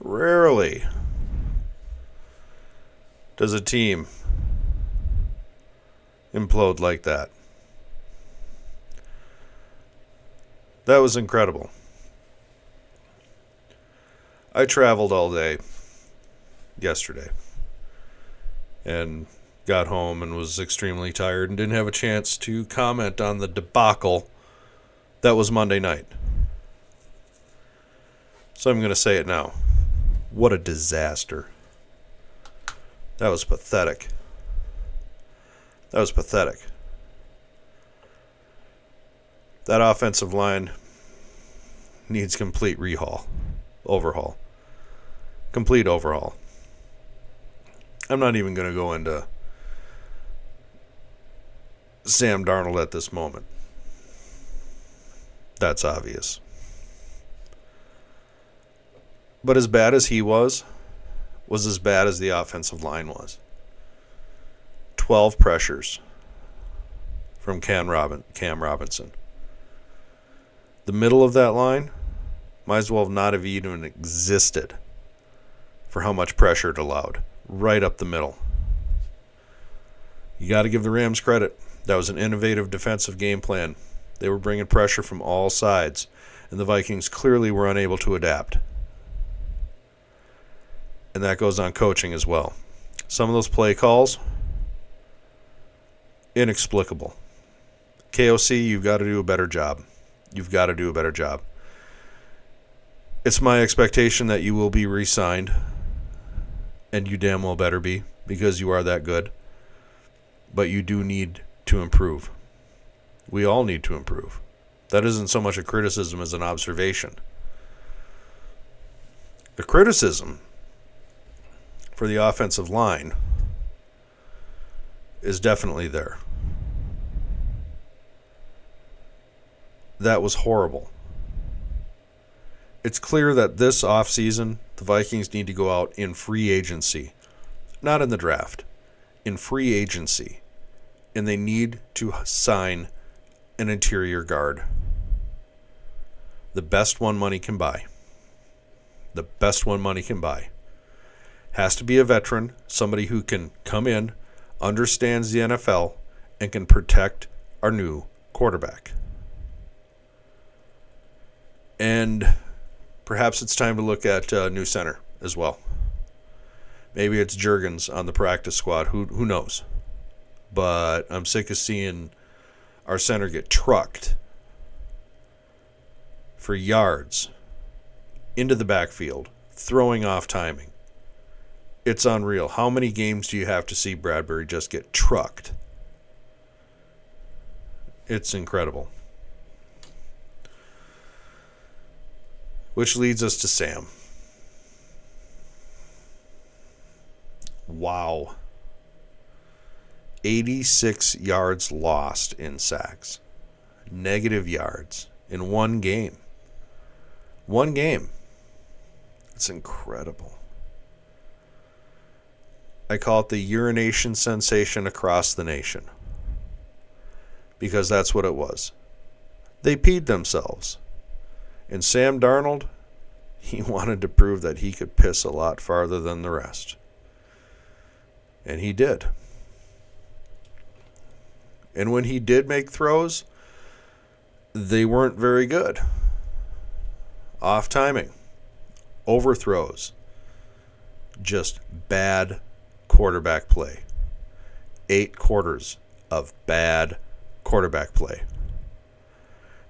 Rarely does a team implode like that. That was incredible. I traveled all day yesterday and got home and was extremely tired and didn't have a chance to comment on the debacle that was Monday night. So I'm going to say it now. What a disaster. That was pathetic. That was pathetic. That offensive line needs complete overhaul. Complete overhaul. I'm not even going to go into Sam Darnold at this moment. That's obvious. But as bad as he was as bad as the offensive line was. 12 pressures from Cam Robinson. The middle of that line might as well not have even existed for how much pressure it allowed. Right up the middle. You got to give the Rams credit. That was an innovative defensive game plan. They were bringing pressure from all sides, and the Vikings clearly were unable to adapt. And that goes on coaching as well. Some of those play calls, inexplicable. KOC, you've got to do a better job. You've got to do a better job. It's my expectation that you will be re-signed, and you damn well better be, because you are that good. But you do need to improve. We all need to improve. That isn't so much a criticism as an observation. The criticism for the offensive line is definitely there. That was horrible. It's clear that this offseason, the Vikings need to go out in free agency. Not in the draft. In free agency. And they need to sign an interior guard. The best one money can buy. The best one money can buy. Has to be a veteran, somebody who can come in, understands the NFL, and can protect our new quarterback. And perhaps it's time to look at a new center as well. Maybe it's Juergens on the practice squad. Who knows? But I'm sick of seeing our center get trucked for yards into the backfield, throwing off timing. It's unreal. How many games do you have to see Bradbury just get trucked? It's incredible. Which leads us to Sam. Wow. 86 yards lost in sacks. Negative yards in one game. One game. It's incredible. I call it the urination sensation across the nation. Because that's what it was. They peed themselves. And Sam Darnold, he wanted to prove that he could piss a lot farther than the rest. And he did. And when he did make throws, they weren't very good. Off timing. Overthrows. Just bad quarterback play. 8 quarters of bad quarterback play.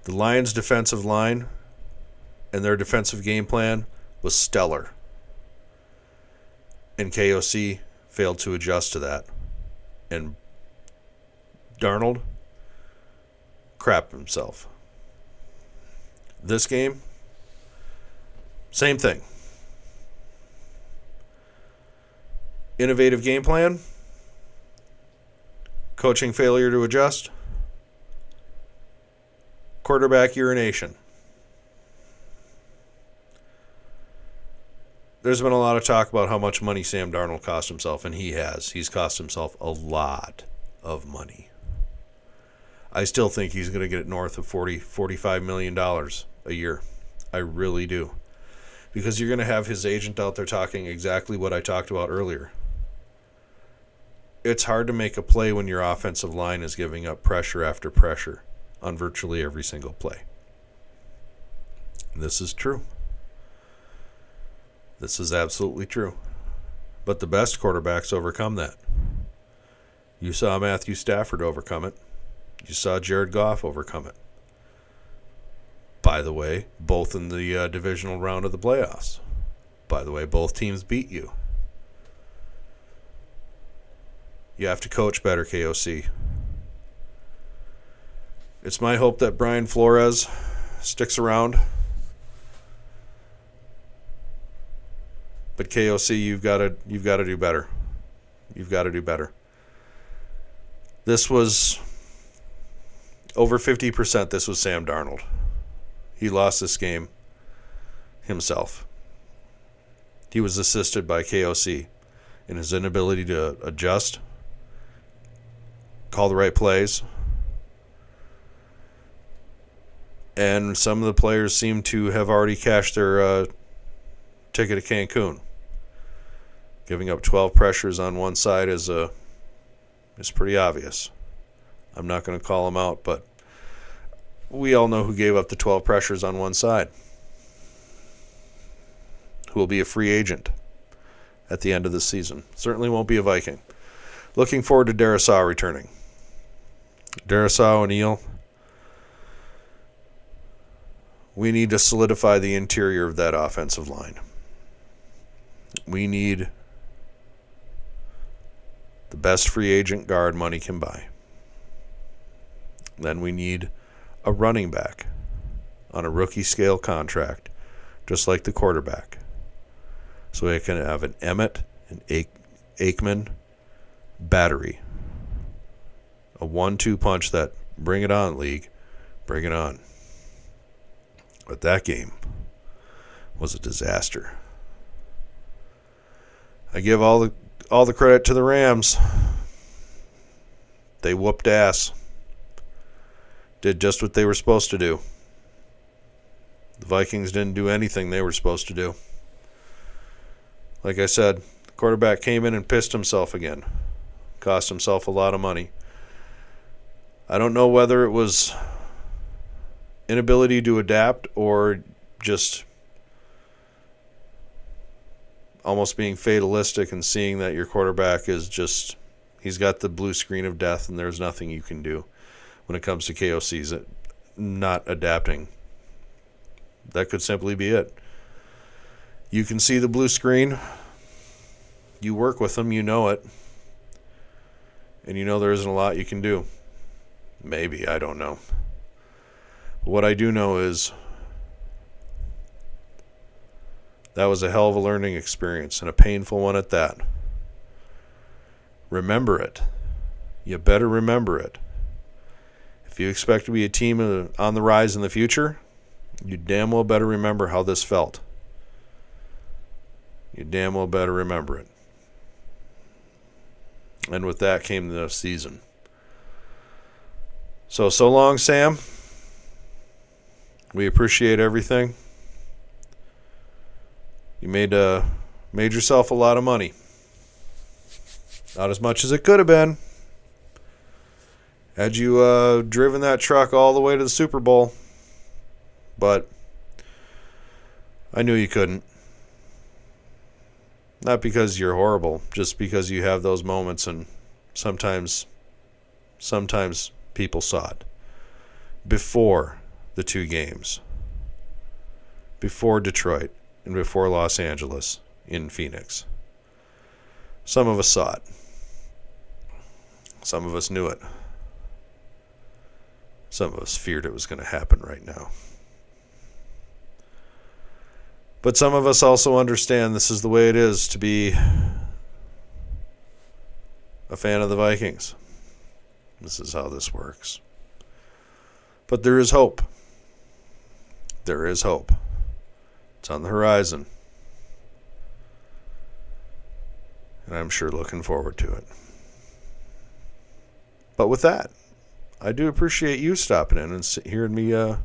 The Lions' defensive line and their defensive game plan was stellar. And KOC failed to adjust to that. And Darnold crapped himself. This game, same thing. Innovative game plan. Coaching failure to adjust. Quarterback urination. There's been a lot of talk about how much money Sam Darnold cost himself, and he has. He's cost himself a lot of money. I still think he's going to get north of $45 million a year. I really do. Because you're going to have his agent out there talking exactly what I talked about earlier. It's hard to make a play when your offensive line is giving up pressure after pressure on virtually every single play. This is true. This is absolutely true. But the best quarterbacks overcome that. You saw Matthew Stafford overcome it. You saw Jared Goff overcome it. By the way, both in the divisional round of the playoffs. By the way, both teams beat you. You have to coach better, KOC. It's my hope that Brian Flores sticks around. But KOC, you've got to do better. You've got to do better. This was over 50%. This was Sam Darnold. He lost this game himself. He was assisted by KOC in his inability to adjust, call the right plays, and some of the players seem to have already cashed their ticket to Cancun. Giving up 12 pressures on one side is pretty obvious. I'm not going to call them out, but we all know who gave up the 12 pressures on one side. Who will be a free agent at the end of the season. Certainly won't be a Viking. Looking forward to Darisaw returning. Darisaw, O'Neal. We need to solidify the interior of that offensive line. We need the best free agent guard money can buy. Then we need a running back on a rookie scale contract, just like the quarterback. So we can have an Emmett and Aikman battery. A 1-2 punch that bring it on, league. Bring it on. But that game was a disaster. I give all the credit to the Rams. They whooped ass. Did just what they were supposed to do. The Vikings didn't do anything they were supposed to do. Like I said, the quarterback came in and pissed himself again. Cost himself a lot of money. I don't know whether it was inability to adapt or just almost being fatalistic and seeing that your quarterback is just, he's got the blue screen of death and there's nothing you can do when it comes to KOC's not adapting. That could simply be it. You can see the blue screen. You work with them, you know it. And you know there isn't a lot you can do. Maybe, I don't know. But what I do know is that was a hell of a learning experience and a painful one at that. Remember it. You better remember it. If you expect to be a team on the rise in the future, you damn well better remember how this felt. You damn well better remember it. And with that came the season. So long, Sam. We appreciate everything. You made yourself a lot of money. Not as much as it could have been. Had you driven that truck all the way to the Super Bowl. But I knew you couldn't. Not because you're horrible, just because you have those moments, and sometimes people saw it. Before the two games. Before Detroit and before Los Angeles in Phoenix. Some of us saw it. Some of us knew it. Some of us feared it was going to happen right now. But some of us also understand this is the way it is to be a fan of the Vikings. This is how this works. But there is hope. There is hope. It's on the horizon. And I'm sure looking forward to it. But with that, I do appreciate you stopping in and hearing me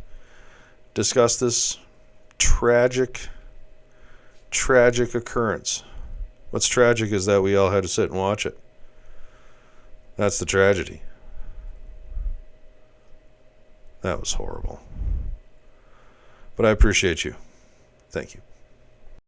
discuss this tragic tragic occurrence. What's tragic is that we all had to sit and watch it. That's the tragedy. That was horrible. But I appreciate you. Thank you.